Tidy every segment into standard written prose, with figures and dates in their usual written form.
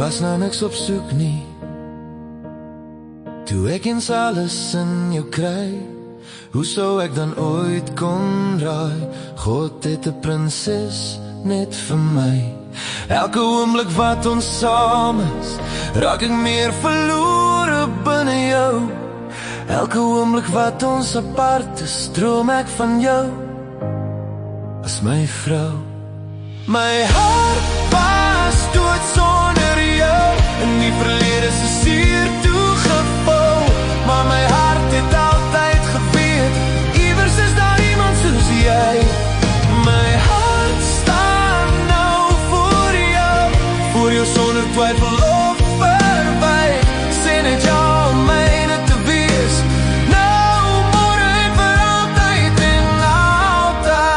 was nou niks op soek nie. Toe ek eens alles in jou kry, hoe sou ek dan ooit kon raai? God het 'n prinses net vir my. Elke oomblik wat ons saam is, raak ek meer verlore binne jou. Elke oomblik wat ons apart is, droom ek van jou as my vrou. My hart was dood sonder jou, in die verlede se seer toegevou, maar my hart het altyd geweet, iewers is daar iemand soos jy. My hart staan nou voor jou sonder twyfel of verwyf, sê net ja om myne te wees, nou, môre en vir altyd en altyd.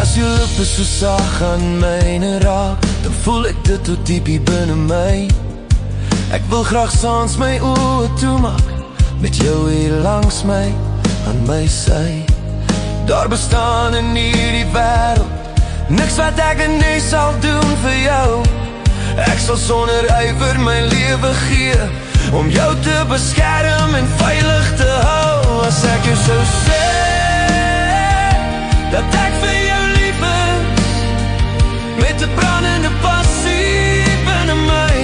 As jou lippe so sag aan myne raak, dan voel ek dit tot diep hier binne my. Ek wil graag saans my oë toemaak, met jou hier langs my, aan my sy. Daar bestaan in hierdie wêreld niks wat ek nie sal doen vir jou. Ek sal sonder ywer my lewe gee, om jou te beskerm en veilig te hou. As ek jou sou sê, dat ek vir jou lief is, met 'n brandende passie binne my,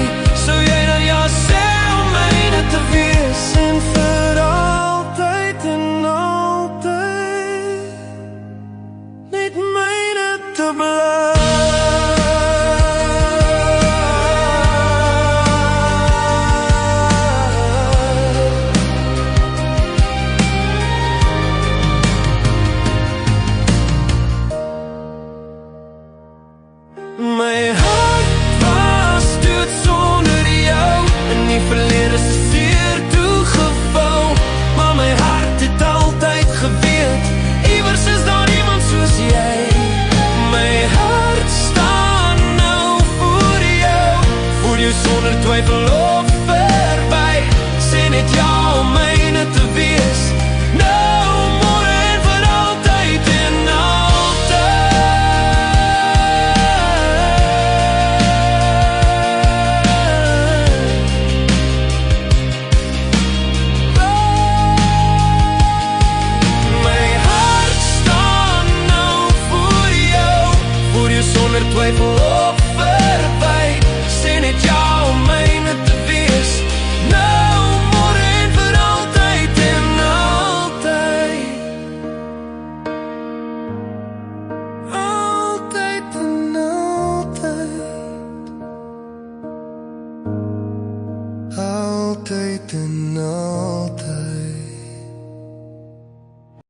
sou jy dan ja sê om myne te wees, en vir altyd en altyd, net myne te bly. My hart was dood sonder jou, in die verlede se seer toegevou, maar my hart het altyd geweet, iewers is daar iemand soos jy. My hart staan nou voor jou sonder twyfel of verwyf, sê net ja om myne te wees, nou, môre en vir altyd en sonder twyfel of verwyf, sê net ja om myne te wees, nou, môre en vir altyd en altyd. Altyd en altyd. Altyd en altyd.